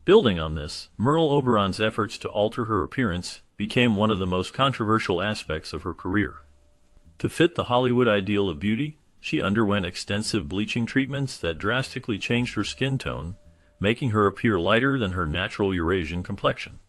Building on this, Merle Oberon's efforts to alter her appearance became one of the most controversial aspects of her career. To fit the Hollywood ideal of beauty, she underwent extensive bleaching treatments that drastically changed her skin tone, making her appear lighter than her natural Eurasian complexion.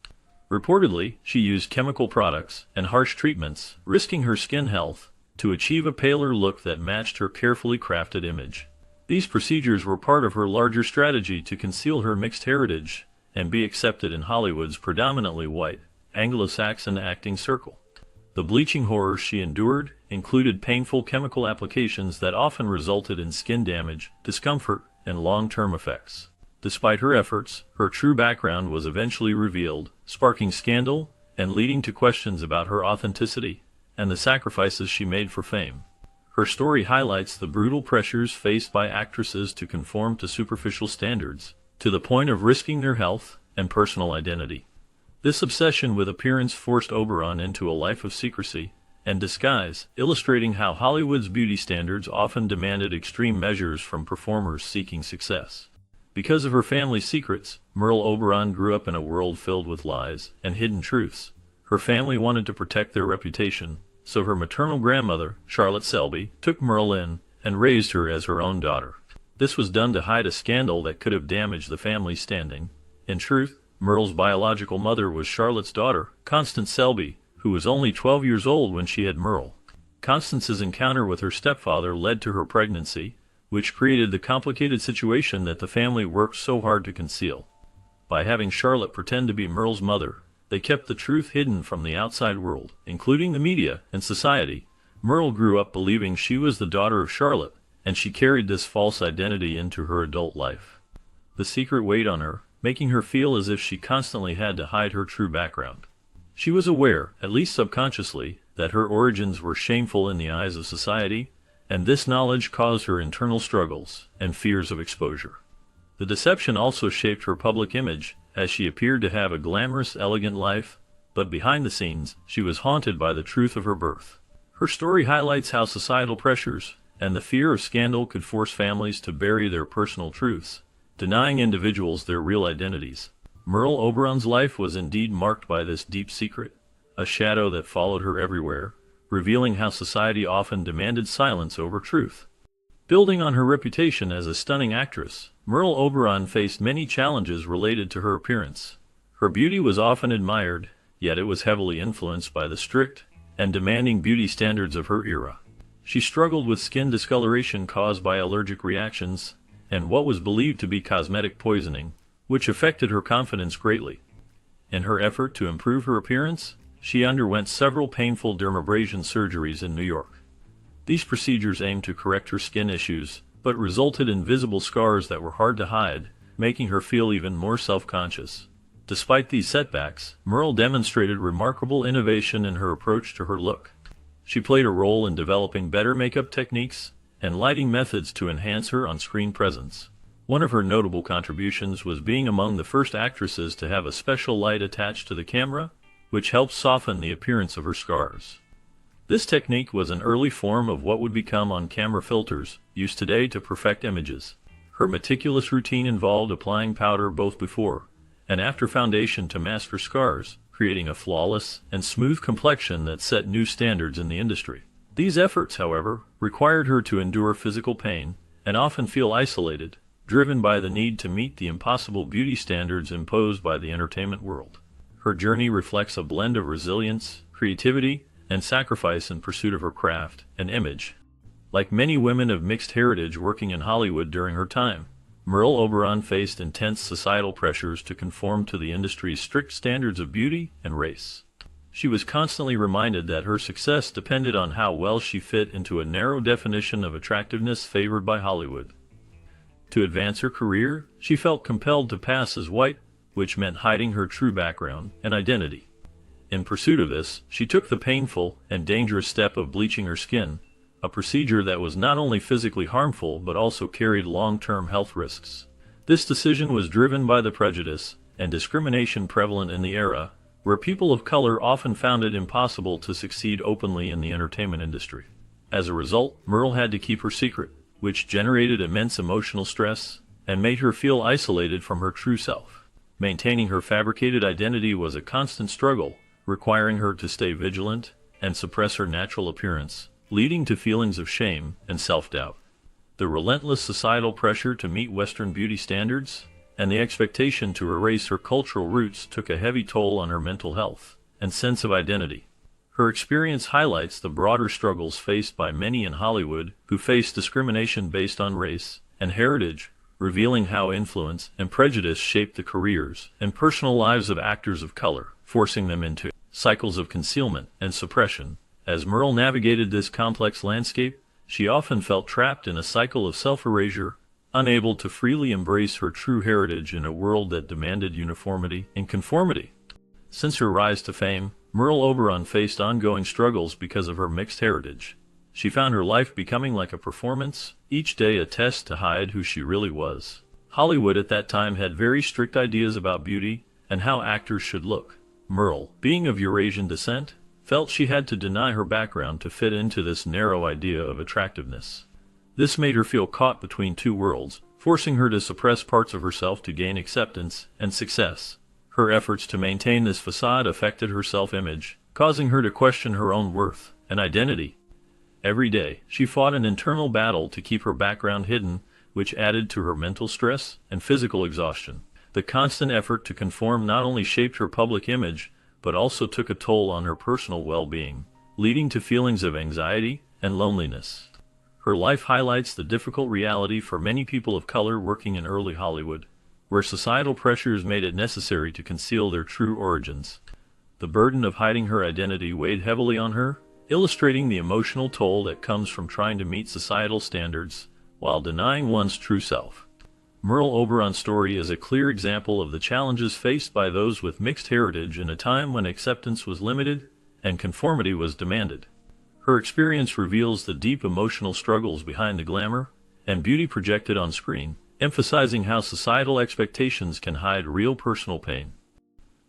Reportedly, she used chemical products and harsh treatments, risking her skin health, to achieve a paler look that matched her carefully crafted image. These procedures were part of her larger strategy to conceal her mixed heritage and be accepted in Hollywood's predominantly white, Anglo-Saxon acting circle. The bleaching horrors she endured included painful chemical applications that often resulted in skin damage, discomfort, and long-term effects. Despite her efforts, her true background was eventually revealed, sparking scandal and leading to questions about her authenticity and the sacrifices she made for fame. Her story highlights the brutal pressures faced by actresses to conform to superficial standards, to the point of risking their health and personal identity. This obsession with appearance forced Oberon into a life of secrecy and disguise, illustrating how Hollywood's beauty standards often demanded extreme measures from performers seeking success. Because of her family's secrets, Merle Oberon grew up in a world filled with lies and hidden truths. Her family wanted to protect their reputation, so her maternal grandmother, Charlotte Selby, took Merle in and raised her as her own daughter. This was done to hide a scandal that could have damaged the family's standing. In truth, Merle's biological mother was Charlotte's daughter, Constance Selby, who was only 12 years old when she had Merle. Constance's encounter with her stepfather led to her pregnancy, which created the complicated situation that the family worked so hard to conceal. By having Charlotte pretend to be Merle's mother, they kept the truth hidden from the outside world, including the media and society. Merle grew up believing she was the daughter of Charlotte, and she carried this false identity into her adult life. The secret weighed on her, making her feel as if she constantly had to hide her true background. She was aware, at least subconsciously, that her origins were shameful in the eyes of society, and this knowledge caused her internal struggles and fears of exposure. The deception also shaped her public image, as she appeared to have a glamorous, elegant life, but behind the scenes, she was haunted by the truth of her birth. Her story highlights how societal pressures and the fear of scandal could force families to bury their personal truths, denying individuals their real identities. Merle Oberon's life was indeed marked by this deep secret, a shadow that followed her everywhere, revealing how society often demanded silence over truth. Building on her reputation as a stunning actress, Merle Oberon faced many challenges related to her appearance. Her beauty was often admired, yet it was heavily influenced by the strict and demanding beauty standards of her era. She struggled with skin discoloration caused by allergic reactions and what was believed to be cosmetic poisoning, which affected her confidence greatly. In her effort to improve her appearance, she underwent several painful dermabrasion surgeries in New York. These procedures aimed to correct her skin issues, but resulted in visible scars that were hard to hide, making her feel even more self-conscious. Despite these setbacks, Merle demonstrated remarkable innovation in her approach to her look. She played a role in developing better makeup techniques and lighting methods to enhance her on-screen presence. One of her notable contributions was being among the first actresses to have a special light attached to the camera, which helped soften the appearance of her scars. This technique was an early form of what would become on-camera filters, used today to perfect images. Her meticulous routine involved applying powder both before and after foundation to mask her scars, creating a flawless and smooth complexion that set new standards in the industry. These efforts, however, required her to endure physical pain and often feel isolated, driven by the need to meet the impossible beauty standards imposed by the entertainment world. Her journey reflects a blend of resilience, creativity, and sacrifice in pursuit of her craft and image. Like many women of mixed heritage working in Hollywood during her time, Merle Oberon faced intense societal pressures to conform to the industry's strict standards of beauty and race. She was constantly reminded that her success depended on how well she fit into a narrow definition of attractiveness favored by Hollywood. To advance her career, she felt compelled to pass as white, which meant hiding her true background and identity. In pursuit of this, she took the painful and dangerous step of bleaching her skin, a procedure that was not only physically harmful but also carried long-term health risks. This decision was driven by the prejudice and discrimination prevalent in the era, where people of color often found it impossible to succeed openly in the entertainment industry. As a result, Merle had to keep her secret, which generated immense emotional stress and made her feel isolated from her true self. Maintaining her fabricated identity was a constant struggle, requiring her to stay vigilant and suppress her natural appearance, leading to feelings of shame and self-doubt. The relentless societal pressure to meet Western beauty standards and the expectation to erase her cultural roots took a heavy toll on her mental health and sense of identity. Her experience highlights the broader struggles faced by many in Hollywood who face discrimination based on race and heritage, revealing how influence and prejudice shaped the careers and personal lives of actors of color, forcing them into cycles of concealment and suppression. As Merle navigated this complex landscape, she often felt trapped in a cycle of self-erasure, unable to freely embrace her true heritage in a world that demanded uniformity and conformity. Since her rise to fame, Merle Oberon faced ongoing struggles because of her mixed heritage. She found her life becoming like a performance, each day a test to hide who she really was. Hollywood at that time had very strict ideas about beauty and how actors should look. Merle, being of Eurasian descent, felt she had to deny her background to fit into this narrow idea of attractiveness. This made her feel caught between two worlds, forcing her to suppress parts of herself to gain acceptance and success. Her efforts to maintain this facade affected her self-image, causing her to question her own worth and identity. Every day, she fought an internal battle to keep her background hidden, which added to her mental stress and physical exhaustion. The constant effort to conform not only shaped her public image, but also took a toll on her personal well-being, leading to feelings of anxiety and loneliness. Her life highlights the difficult reality for many people of color working in early Hollywood, where societal pressures made it necessary to conceal their true origins. The burden of hiding her identity weighed heavily on her, illustrating the emotional toll that comes from trying to meet societal standards while denying one's true self. Merle Oberon's story is a clear example of the challenges faced by those with mixed heritage in a time when acceptance was limited and conformity was demanded. Her experience reveals the deep emotional struggles behind the glamour and beauty projected on screen, emphasizing how societal expectations can hide real personal pain.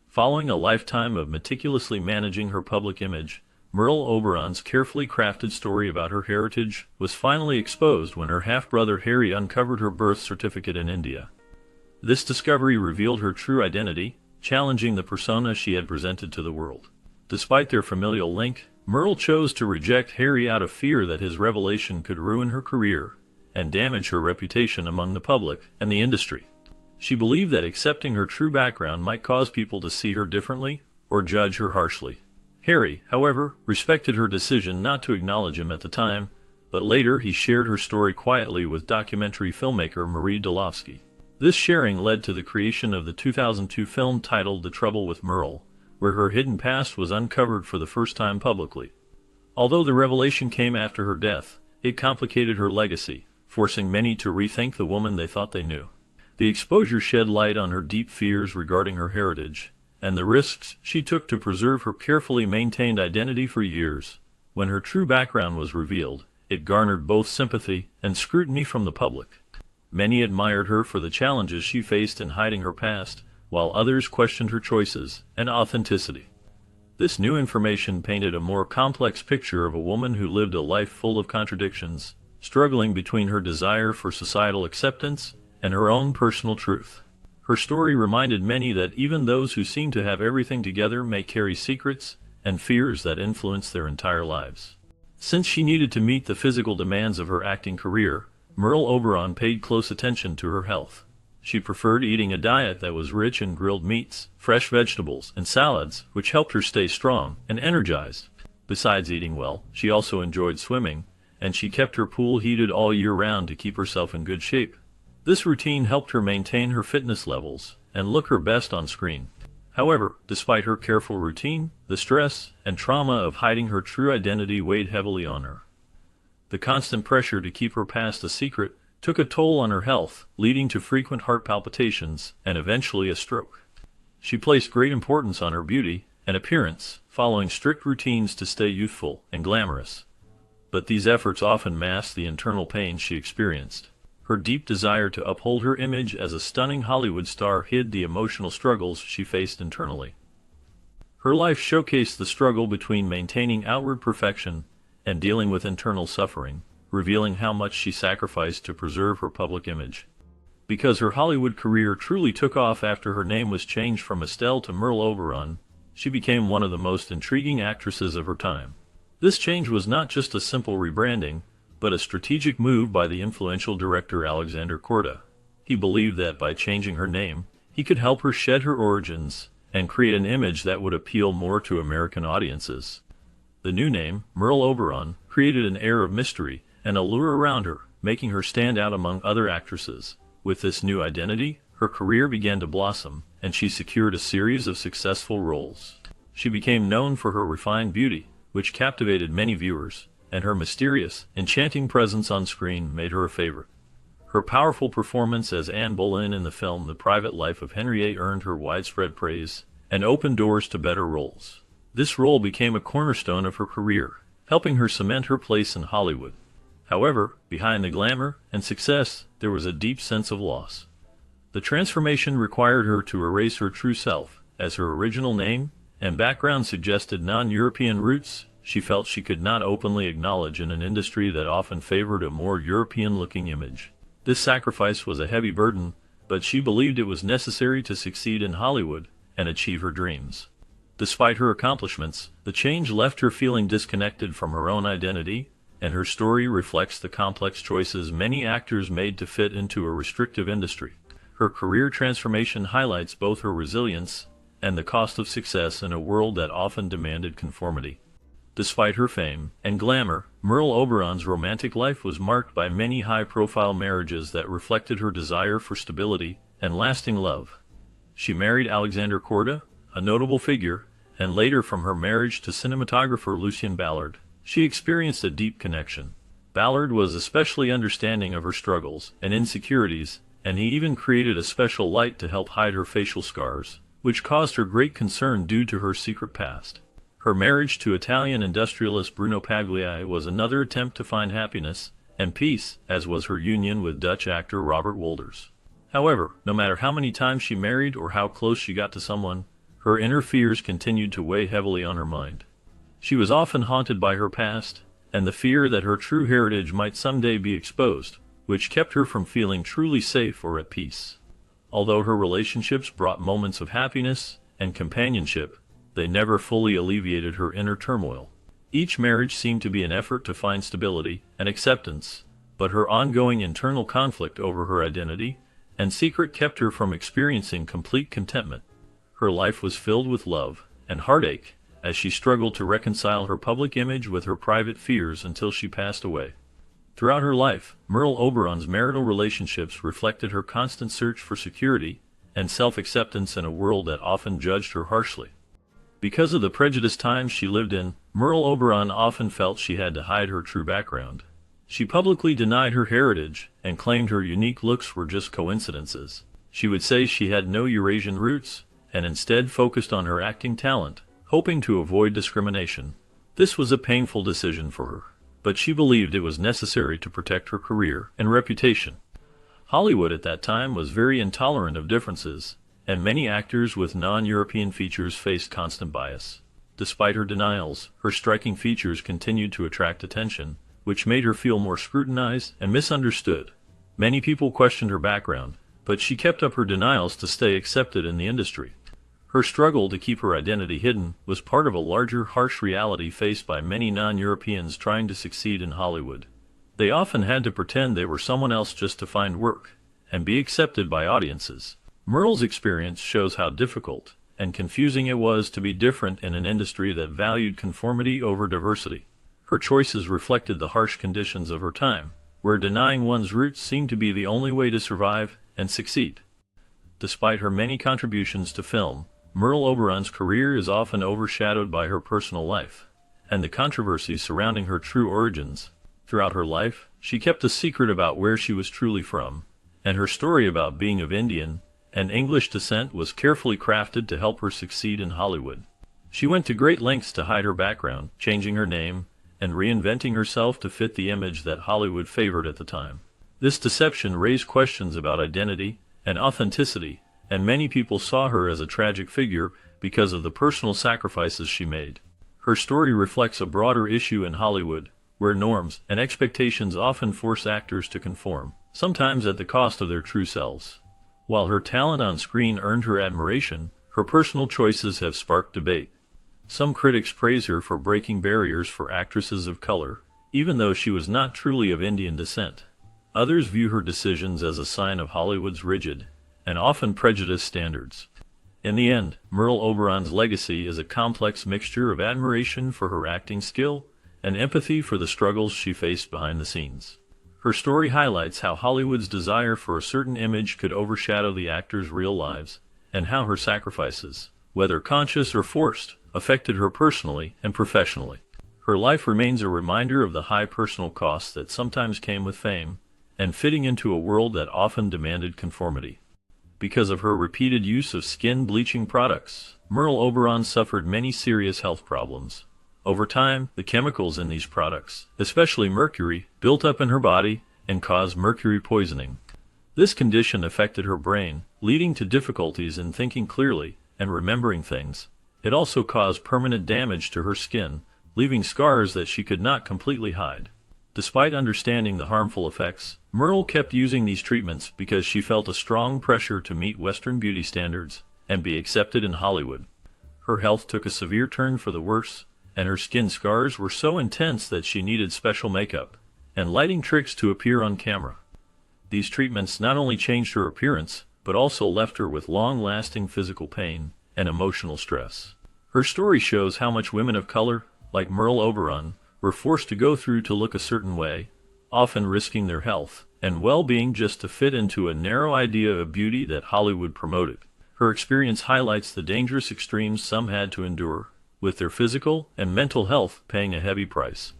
Following a lifetime of meticulously managing her public image, Merle Oberon's carefully crafted story about her heritage was finally exposed when her half-brother Harry uncovered her birth certificate in India. This discovery revealed her true identity, challenging the persona she had presented to the world. Despite their familial link, Merle chose to reject Harry out of fear that his revelation could ruin her career and damage her reputation among the public and the industry. She believed that accepting her true background might cause people to see her differently or judge her harshly. Harry, however, respected her decision not to acknowledge him at the time, but later he shared her story quietly with documentary filmmaker Marie Dolovsky. This sharing led to the creation of the 2002 film titled The Trouble with Merle, where her hidden past was uncovered for the first time publicly. Although the revelation came after her death, it complicated her legacy, forcing many to rethink the woman they thought they knew. The exposure shed light on her deep fears regarding her heritage, and the risks she took to preserve her carefully maintained identity for years. When her true background was revealed, it garnered both sympathy and scrutiny from the public. Many admired her for the challenges she faced in hiding her past, while others questioned her choices and authenticity. This new information painted a more complex picture of a woman who lived a life full of contradictions, struggling between her desire for societal acceptance and her own personal truth. Her story reminded many that even those who seem to have everything together may carry secrets and fears that influence their entire lives. Since she needed to meet the physical demands of her acting career, Merle Oberon paid close attention to her health. She preferred eating a diet that was rich in grilled meats, fresh vegetables, and salads, which helped her stay strong and energized. Besides eating well, she also enjoyed swimming, and she kept her pool heated all year round to keep herself in good shape. This routine helped her maintain her fitness levels and look her best on screen. However, despite her careful routine, the stress and trauma of hiding her true identity weighed heavily on her. The constant pressure to keep her past a secret took a toll on her health, leading to frequent heart palpitations and eventually a stroke. She placed great importance on her beauty and appearance, following strict routines to stay youthful and glamorous. But these efforts often masked the internal pain she experienced. Her deep desire to uphold her image as a stunning Hollywood star hid the emotional struggles she faced internally. Her life showcased the struggle between maintaining outward perfection and dealing with internal suffering, revealing how much she sacrificed to preserve her public image. Because her Hollywood career truly took off after her name was changed from Estelle to Merle Oberon, she became one of the most intriguing actresses of her time. This change was not just a simple rebranding, but a strategic move by the influential director Alexander Korda. He believed that by changing her name, he could help her shed her origins and create an image that would appeal more to American audiences. The new name, Merle Oberon, created an air of mystery and allure around her, making her stand out among other actresses. With this new identity, her career began to blossom, and she secured a series of successful roles. She became known for her refined beauty, which captivated many viewers, and her mysterious, enchanting presence on screen made her a favorite. Her powerful performance as Anne Boleyn in the film The Private Life of Henry VIII earned her widespread praise and opened doors to better roles. This role became a cornerstone of her career, helping her cement her place in Hollywood. However, behind the glamour and success, there was a deep sense of loss. The transformation required her to erase her true self, as her original name and background suggested non-European roots. She felt she could not openly acknowledge in an industry that often favored a more European-looking image. This sacrifice was a heavy burden, but she believed it was necessary to succeed in Hollywood and achieve her dreams. Despite her accomplishments, the change left her feeling disconnected from her own identity, and her story reflects the complex choices many actors made to fit into a restrictive industry. Her career transformation highlights both her resilience and the cost of success in a world that often demanded conformity. Despite her fame and glamour, Merle Oberon's romantic life was marked by many high-profile marriages that reflected her desire for stability and lasting love. She married Alexander Korda, a notable figure, and later from her marriage to cinematographer Lucien Ballard, she experienced a deep connection. Ballard was especially understanding of her struggles and insecurities, and he even created a special light to help hide her facial scars, which caused her great concern due to her secret past. Her marriage to Italian industrialist Bruno Pagliai was another attempt to find happiness and peace, as was her union with Dutch actor Robert Wolders. However, no matter how many times she married or how close she got to someone, her inner fears continued to weigh heavily on her mind. She was often haunted by her past, and the fear that her true heritage might someday be exposed, which kept her from feeling truly safe or at peace. Although her relationships brought moments of happiness and companionship, they never fully alleviated her inner turmoil. Each marriage seemed to be an effort to find stability and acceptance, but her ongoing internal conflict over her identity and secret kept her from experiencing complete contentment. Her life was filled with love and heartache, as she struggled to reconcile her public image with her private fears until she passed away. Throughout her life, Merle Oberon's marital relationships reflected her constant search for security and self-acceptance in a world that often judged her harshly. Because of the prejudiced times she lived in, Merle Oberon often felt she had to hide her true background. She publicly denied her heritage and claimed her unique looks were just coincidences. She would say she had no Eurasian roots and instead focused on her acting talent, hoping to avoid discrimination. This was a painful decision for her, but she believed it was necessary to protect her career and reputation. Hollywood at that time was very intolerant of differences, and many actors with non-European features faced constant bias. Despite her denials, her striking features continued to attract attention, which made her feel more scrutinized and misunderstood. Many people questioned her background, but she kept up her denials to stay accepted in the industry. Her struggle to keep her identity hidden was part of a larger, harsh reality faced by many non-Europeans trying to succeed in Hollywood. They often had to pretend they were someone else just to find work and be accepted by audiences. Merle's experience shows how difficult and confusing it was to be different in an industry that valued conformity over diversity. Her choices reflected the harsh conditions of her time, where denying one's roots seemed to be the only way to survive and succeed. Despite her many contributions to film, Merle Oberon's career is often overshadowed by her personal life and the controversies surrounding her true origins. Throughout her life, she kept a secret about where she was truly from, and her story about being of Indian and English descent was carefully crafted to help her succeed in Hollywood. She went to great lengths to hide her background, changing her name and reinventing herself to fit the image that Hollywood favored at the time. This deception raised questions about identity and authenticity, and many people saw her as a tragic figure because of the personal sacrifices she made. Her story reflects a broader issue in Hollywood, where norms and expectations often force actors to conform. sometimes at the cost of their true selves. While her talent on screen earned her admiration, her personal choices have sparked debate. Some critics praise her for breaking barriers for actresses of color, even though she was not truly of Indian descent. Others view her decisions as a sign of Hollywood's rigid, and often prejudiced standards. In the end, Merle Oberon's legacy is a complex mixture of admiration for her acting skill and empathy for the struggles she faced behind the scenes. Her story highlights how Hollywood's desire for a certain image could overshadow the actors' real lives, and how her sacrifices, whether conscious or forced, affected her personally and professionally. Her life remains a reminder of the high personal costs that sometimes came with fame, and fitting into a world that often demanded conformity. Because of her repeated use of skin bleaching products, Merle Oberon suffered many serious health problems. Over time, the chemicals in these products, especially mercury, built up in her body and caused mercury poisoning. This condition affected her brain, leading to difficulties in thinking clearly and remembering things. It also caused permanent damage to her skin, leaving scars that she could not completely hide. Despite understanding the harmful effects, Merle kept using these treatments because she felt a strong pressure to meet Western beauty standards and be accepted in Hollywood. Her health took a severe turn for the worse, and her skin scars were so intense that she needed special makeup and lighting tricks to appear on camera. These treatments not only changed her appearance, but also left her with long-lasting physical pain and emotional stress. Her story shows how much women of color, like Merle Oberon, were forced to go through to look a certain way, often risking their health and well-being just to fit into a narrow idea of beauty that Hollywood promoted. Her experience highlights the dangerous extremes some had to endure, with their physical and mental health paying a heavy price.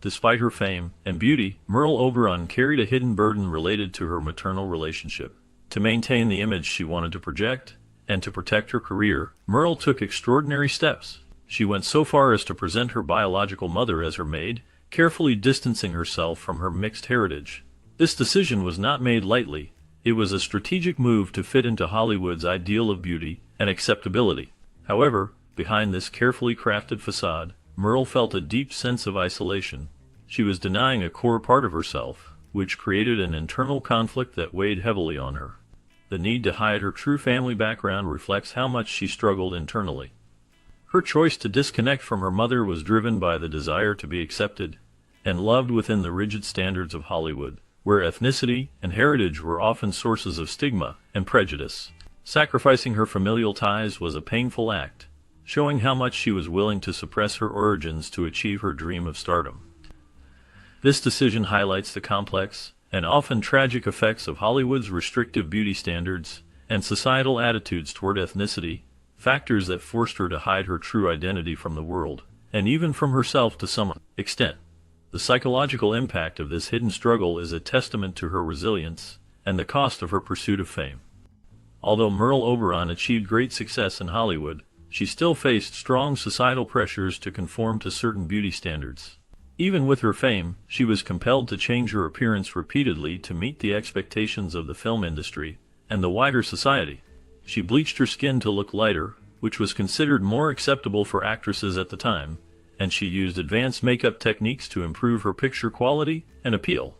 Despite her fame and beauty, Merle Oberon carried a hidden burden related to her maternal relationship. To maintain the image she wanted to project, and to protect her career, Merle took extraordinary steps. She went so far as to present her biological mother as her maid, carefully distancing herself from her mixed heritage. This decision was not made lightly. It was a strategic move to fit into Hollywood's ideal of beauty and acceptability. However, behind this carefully crafted facade, Merle felt a deep sense of isolation. She was denying a core part of herself, which created an internal conflict that weighed heavily on her. The need to hide her true family background reflects how much she struggled internally. Her choice to disconnect from her mother was driven by the desire to be accepted and loved within the rigid standards of Hollywood, where ethnicity and heritage were often sources of stigma and prejudice. Sacrificing her familial ties was a painful act, showing how much she was willing to suppress her origins to achieve her dream of stardom. This decision highlights the complex and often tragic effects of Hollywood's restrictive beauty standards and societal attitudes toward ethnicity, factors that forced her to hide her true identity from the world, and even from herself to some extent. The psychological impact of this hidden struggle is a testament to her resilience and the cost of her pursuit of fame. Although Merle Oberon achieved great success in Hollywood, she still faced strong societal pressures to conform to certain beauty standards. Even with her fame, she was compelled to change her appearance repeatedly to meet the expectations of the film industry and the wider society. She bleached her skin to look lighter, which was considered more acceptable for actresses at the time, and she used advanced makeup techniques to improve her picture quality and appeal.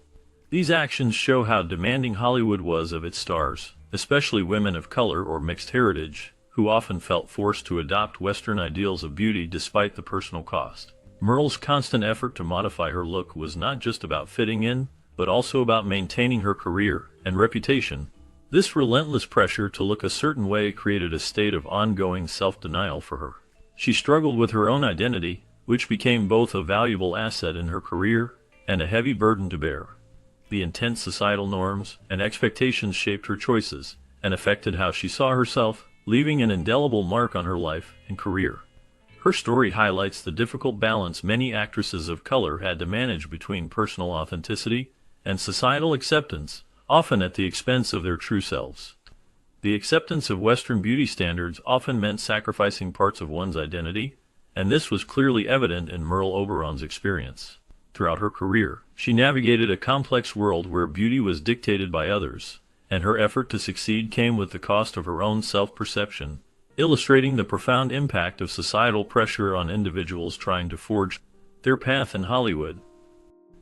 These actions show how demanding Hollywood was of its stars, especially women of color or mixed heritage, who often felt forced to adopt Western ideals of beauty despite the personal cost. Merle's constant effort to modify her look was not just about fitting in, but also about maintaining her career and reputation. This relentless pressure to look a certain way created a state of ongoing self-denial for her. She struggled with her own identity, which became both a valuable asset in her career and a heavy burden to bear. The intense societal norms and expectations shaped her choices and affected how she saw herself, leaving an indelible mark on her life and career. Her story highlights the difficult balance many actresses of color had to manage between personal authenticity and societal acceptance, often at the expense of their true selves. The acceptance of Western beauty standards often meant sacrificing parts of one's identity, and this was clearly evident in Merle Oberon's experience. Throughout her career, she navigated a complex world where beauty was dictated by others, and her effort to succeed came with the cost of her own self-perception, illustrating the profound impact of societal pressure on individuals trying to forge their path in Hollywood.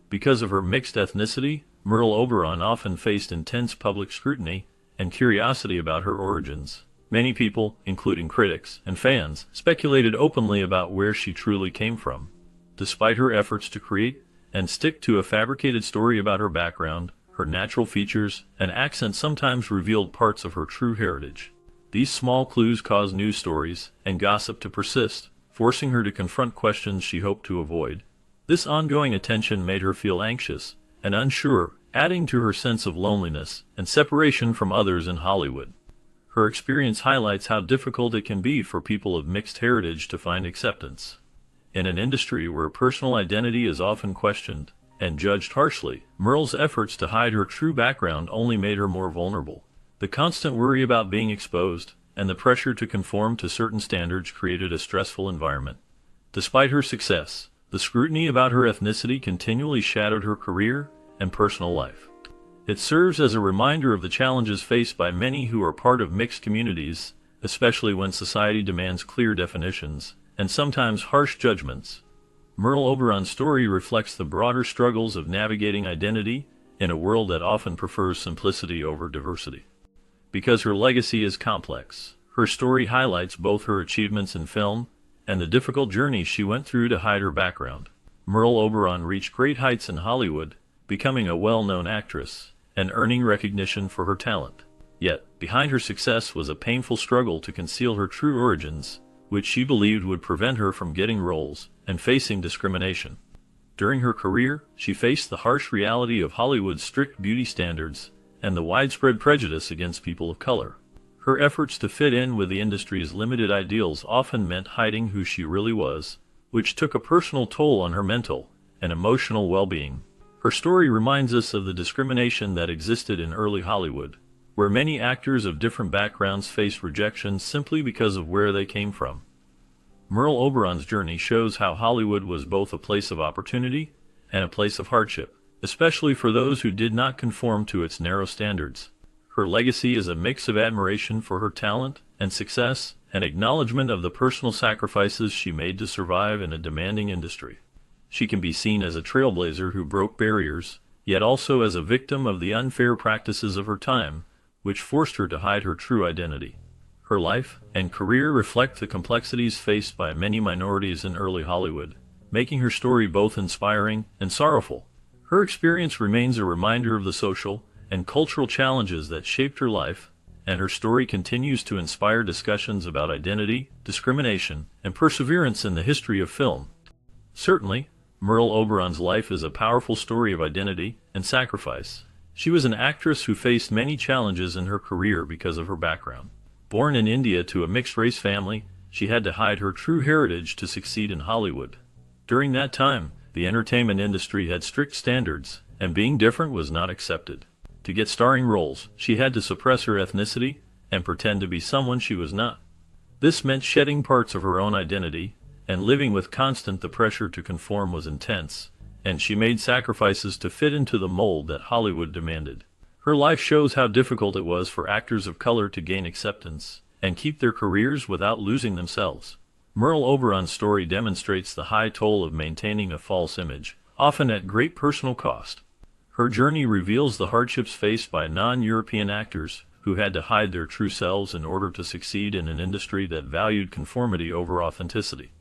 Because of her mixed ethnicity, Merle Oberon often faced intense public scrutiny and curiosity about her origins. Many people, including critics and fans, speculated openly about where she truly came from. Despite her efforts to create and stick to a fabricated story about her background, her natural features and accent sometimes revealed parts of her true heritage. These small clues caused news stories and gossip to persist, forcing her to confront questions she hoped to avoid. This ongoing attention made her feel anxious and unsure, adding to her sense of loneliness and separation from others in Hollywood. Her experience highlights how difficult it can be for people of mixed heritage to find acceptance. In an industry where personal identity is often questioned and judged harshly, Merle's efforts to hide her true background only made her more vulnerable. The constant worry about being exposed and the pressure to conform to certain standards created a stressful environment. Despite her success, the scrutiny about her ethnicity continually shadowed her career and personal life. It serves as a reminder of the challenges faced by many who are part of mixed communities, especially when society demands clear definitions and sometimes harsh judgments. Merle Oberon's story reflects the broader struggles of navigating identity in a world that often prefers simplicity over diversity. Because her legacy is complex, her story highlights both her achievements in film and the difficult journey she went through to hide her background. Merle Oberon reached great heights in Hollywood, becoming a well-known actress and earning recognition for her talent. Yet, behind her success was a painful struggle to conceal her true origins, which she believed would prevent her from getting roles and facing discrimination. During her career, she faced the harsh reality of Hollywood's strict beauty standards and the widespread prejudice against people of color. Her efforts to fit in with the industry's limited ideals often meant hiding who she really was, which took a personal toll on her mental and emotional well-being. Her story reminds us of the discrimination that existed in early Hollywood, where many actors of different backgrounds faced rejection simply because of where they came from. Merle Oberon's journey shows how Hollywood was both a place of opportunity and a place of hardship, especially for those who did not conform to its narrow standards. Her legacy is a mix of admiration for her talent and success, and acknowledgement of the personal sacrifices she made to survive in a demanding industry. She can be seen as a trailblazer who broke barriers, yet also as a victim of the unfair practices of her time, which forced her to hide her true identity. Her life and career reflect the complexities faced by many minorities in early Hollywood, making her story both inspiring and sorrowful. Her experience remains a reminder of the social and cultural challenges that shaped her life, and her story continues to inspire discussions about identity, discrimination, and perseverance in the history of film. Certainly, Merle Oberon's life is a powerful story of identity and sacrifice. She was an actress who faced many challenges in her career because of her background. Born in India to a mixed-race family, she had to hide her true heritage to succeed in Hollywood. During that time, the entertainment industry had strict standards, and being different was not accepted. To get starring roles, she had to suppress her ethnicity and pretend to be someone she was not. This meant shedding parts of her own identity, and living with the pressure to conform was intense, and she made sacrifices to fit into the mold that Hollywood demanded. Her life shows how difficult it was for actors of color to gain acceptance and keep their careers without losing themselves. Merle Oberon's story demonstrates the high toll of maintaining a false image, often at great personal cost. Her journey reveals the hardships faced by non-European actors who had to hide their true selves in order to succeed in an industry that valued conformity over authenticity.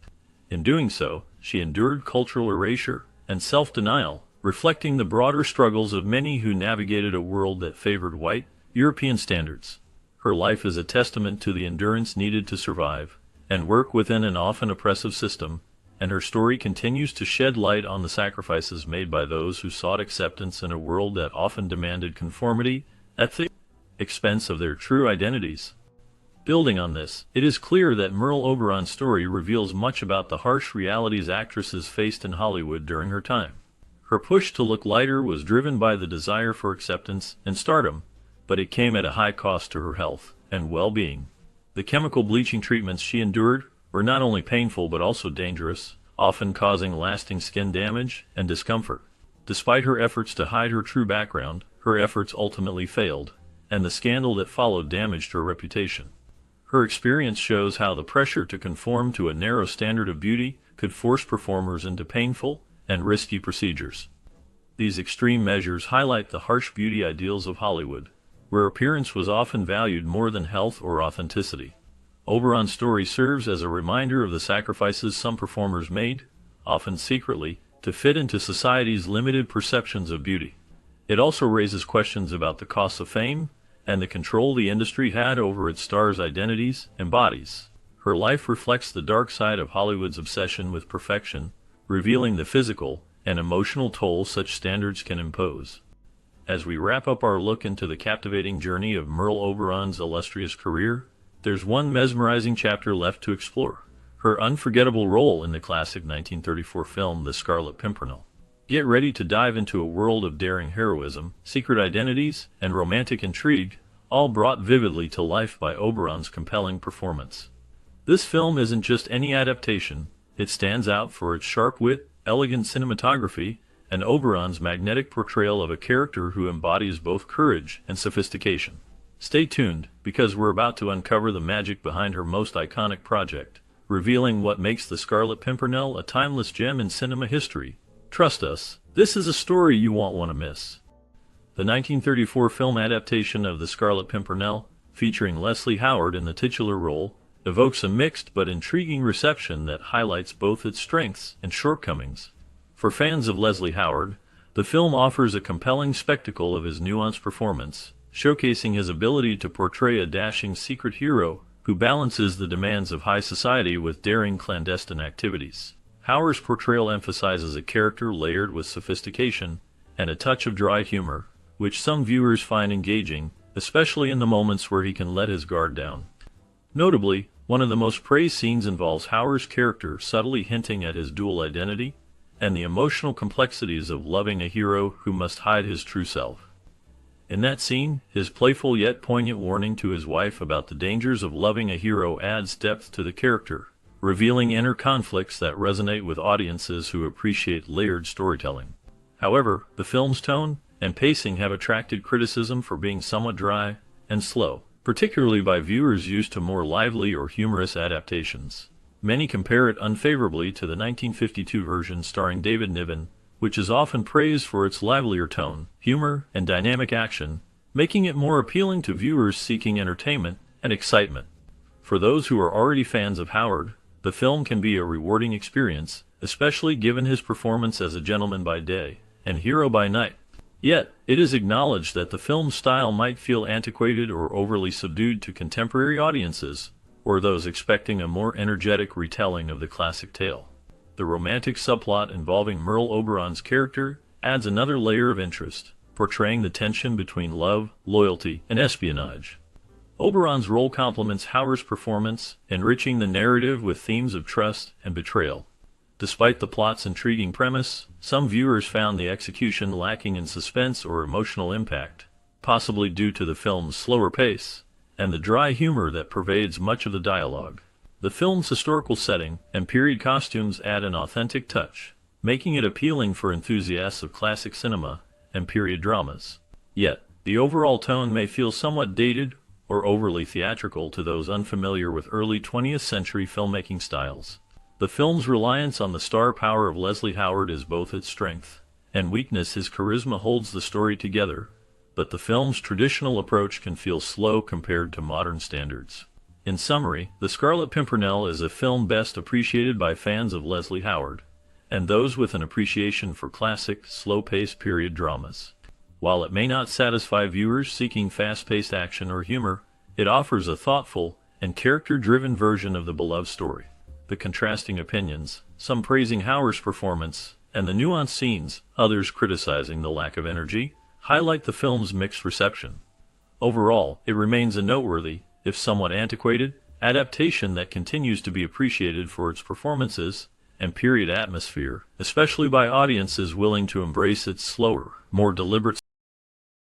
In doing so, she endured cultural erasure and self-denial, reflecting the broader struggles of many who navigated a world that favored white, European standards. Her life is a testament to the endurance needed to survive and work within an often oppressive system, and her story continues to shed light on the sacrifices made by those who sought acceptance in a world that often demanded conformity at the expense of their true identities. Building on this, it is clear that Merle Oberon's story reveals much about the harsh realities actresses faced in Hollywood during her time. Her push to look lighter was driven by the desire for acceptance and stardom, but it came at a high cost to her health and well-being. The chemical bleaching treatments she endured were not only painful but also dangerous, often causing lasting skin damage and discomfort. Despite her efforts to hide her true background, her efforts ultimately failed, and the scandal that followed damaged her reputation. Her experience shows how the pressure to conform to a narrow standard of beauty could force performers into painful and risky procedures. These extreme measures highlight the harsh beauty ideals of Hollywood, where appearance was often valued more than health or authenticity. Oberon's story serves as a reminder of the sacrifices some performers made, often secretly, to fit into society's limited perceptions of beauty. It also raises questions about the cost of fame and the control the industry had over its stars' identities and bodies. Her life reflects the dark side of Hollywood's obsession with perfection, revealing the physical and emotional toll such standards can impose. As we wrap up our look into the captivating journey of Merle Oberon's illustrious career, there's one mesmerizing chapter left to explore: her unforgettable role in the classic 1934 film The Scarlet Pimpernel. Get ready to dive into a world of daring heroism, secret identities, and romantic intrigue, all brought vividly to life by Oberon's compelling performance. This film isn't just any adaptation, it stands out for its sharp wit, elegant cinematography, and Oberon's magnetic portrayal of a character who embodies both courage and sophistication. Stay tuned, because we're about to uncover the magic behind her most iconic project, revealing what makes The Scarlet Pimpernel a timeless gem in cinema history. Trust us, this is a story you won't want to miss. The 1934 film adaptation of The Scarlet Pimpernel, featuring Leslie Howard in the titular role, evokes a mixed but intriguing reception that highlights both its strengths and shortcomings. For fans of Leslie Howard, the film offers a compelling spectacle of his nuanced performance, showcasing his ability to portray a dashing secret hero who balances the demands of high society with daring clandestine activities. Howard's portrayal emphasizes a character layered with sophistication and a touch of dry humor, which some viewers find engaging, especially in the moments where he can let his guard down. Notably, one of the most praised scenes involves Howard's character subtly hinting at his dual identity and the emotional complexities of loving a hero who must hide his true self. In that scene, his playful yet poignant warning to his wife about the dangers of loving a hero adds depth to the character, revealing inner conflicts that resonate with audiences who appreciate layered storytelling. However, the film's tone and pacing have attracted criticism for being somewhat dry and slow, particularly by viewers used to more lively or humorous adaptations. Many compare it unfavorably to the 1952 version starring David Niven, which is often praised for its livelier tone, humor, and dynamic action, making it more appealing to viewers seeking entertainment and excitement. For those who are already fans of Howard, the film can be a rewarding experience, especially given his performance as a gentleman by day and hero by night. Yet, it is acknowledged that the film's style might feel antiquated or overly subdued to contemporary audiences, or those expecting a more energetic retelling of the classic tale. The romantic subplot involving Merle Oberon's character adds another layer of interest, portraying the tension between love, loyalty, and espionage. Oberon's role complements Howard's performance, enriching the narrative with themes of trust and betrayal. Despite the plot's intriguing premise, some viewers found the execution lacking in suspense or emotional impact, possibly due to the film's slower pace and the dry humor that pervades much of the dialogue. The film's historical setting and period costumes add an authentic touch, making it appealing for enthusiasts of classic cinema and period dramas. Yet, the overall tone may feel somewhat dated or overly theatrical to those unfamiliar with early 20th century filmmaking styles. The film's reliance on the star power of Leslie Howard is both its strength and weakness. His charisma holds the story together, but the film's traditional approach can feel slow compared to modern standards. In summary, The Scarlet Pimpernel is a film best appreciated by fans of Leslie Howard and those with an appreciation for classic, slow-paced period dramas. While it may not satisfy viewers seeking fast-paced action or humor, it offers a thoughtful and character-driven version of the beloved story. The contrasting opinions, some praising Howard's performance, and the nuanced scenes, others criticizing the lack of energy, highlight the film's mixed reception. Overall, it remains a noteworthy, if somewhat antiquated, adaptation that continues to be appreciated for its performances and period atmosphere, especially by audiences willing to embrace its slower, more deliberate